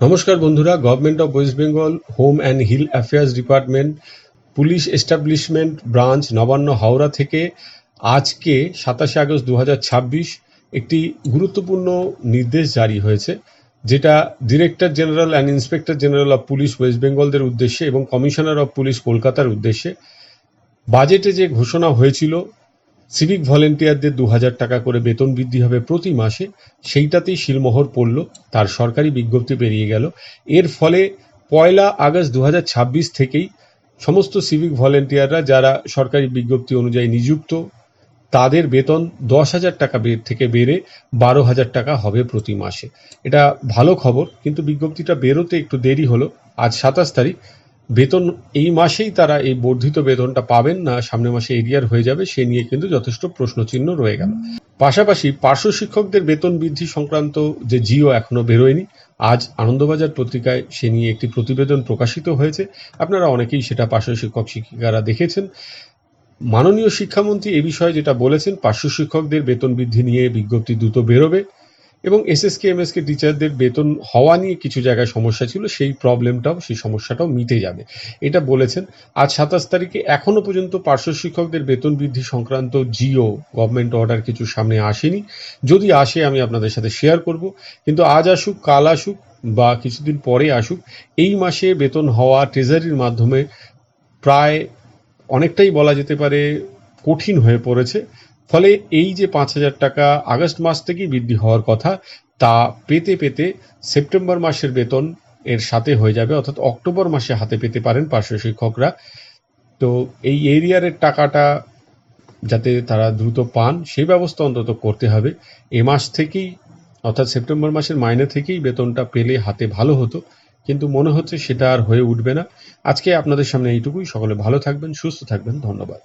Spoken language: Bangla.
নমস্কার বন্ধুরা, government of West Bengal home and hill affairs department police establishment branch Nabanna Howrah থেকে আজকে 27 আগস্ট 2026 একটি গুরুত্বপূর্ণ নির্দেশ জারি হয়েছে, যেটা director general and inspector general of police west বেঙ্গলদের উদ্দেশ্যে এবং কমিশনার অফ পুলিশ কলকাতার উদ্দেশ্যে। বাজেটে যে ঘোষণা হয়েছিল সিভিক ভলেন্টিয়ারদের 2000 টাকা করে বেতন বৃদ্ধি হবে প্রতি মাসে, সেইটাতেই শিলমোহর পড়ল, তার সরকারি বিজ্ঞপ্তি বেরিয়ে গেল। এর ফলে 1 আগস্ট 2026 থেকেই সমস্ত সিভিক ভলেন্টিয়াররা যারা সরকারি বিজ্ঞপ্তি অনুযায়ী নিযুক্ত, তাদের বেতন 10,000 টাকা থেকে বেড়ে 12,000 টাকা হবে প্রতি মাসে। এটা ভালো খবর, কিন্তু বিজ্ঞপ্তিটা বেরোতে একটু দেরি হলো। আজ 27 তারিখ, বেতন এই মাসেই তারা এই বর্ধিত বেতনটা পাবেন না সামনের মাসে এরিয়ার হয়ে যাবে, সে নিয়ে কিন্তু যথেষ্ট প্রশ্নচিহ্ন রয়ে গেল। পাশাপাশি পার্শ্ব শিক্ষকদের বেতন বৃদ্ধি সংক্রান্ত যে জিও এখনো বেরোয়নি, আজ আনন্দবাজার পত্রিকায় সে নিয়ে একটি প্রতিবেদন প্রকাশিত হয়েছে। আপনারা অনেকেই সেটা পার্শ্ব শিক্ষক শিক্ষিকারা দেখেছেন। মাননীয় শিক্ষামন্ত্রী এ বিষয়ে যেটা বলেছেন, পার্শ্ব শিক্ষকদের বেতন বৃদ্ধি নিয়ে বিজ্ঞপ্তি দ্রুত বেরোবে এবং এসএসকে এমএসকে টিচারদের বেতন হওয়া নিয়ে কিছু জায়গায় সমস্যা ছিল, সেই সমস্যাটাও মিটে যাবে, এটা বলেছেন। আজ 27 তারিখে এখনো পর্যন্ত পার্শ্ব শিক্ষকদের বেতন বৃদ্ধি সংক্রান্ত জিও গভর্নমেন্ট অর্ডার কিছু সামনে আসেনি। যদি আসে আমি আপনাদের সাথে শেয়ার করব, কিন্তু আজ আসুক কাল আসুক বা কিছুদিন পরে আসুক, এই মাসে বেতন হওয়া ট্রেজারির মাধ্যমে প্রায় অনেকটাই বলা যেতে পারে কঠিন হয়ে পড়েছে। ফলে এই যে 5,000 টাকা আগস্ট মাস থেকেই বৃদ্ধি হওয়ার কথা, তা পেতে পেতে সেপ্টেম্বর মাসের বেতন এর সাথে হয়ে যাবে, অর্থাৎ অক্টোবর মাসে হাতে পেতে পারেন পার্শ্ব শিক্ষকরা। তো এই এরিয়ারের টাকাটা যাতে তারা দ্রুত পান, সেই ব্যবস্থা অন্তত করতে হবে। এ মাস থেকেই, অর্থাৎ সেপ্টেম্বর মাসের মাইনে থেকেই বেতনটা পেলে হাতে ভালো হতো, কিন্তু মনে হচ্ছে সেটা আর হয়ে উঠবে না। আজকে আপনাদের সামনে এইটুকুই। সকলে ভালো থাকবেন, সুস্থ থাকবেন, ধন্যবাদ।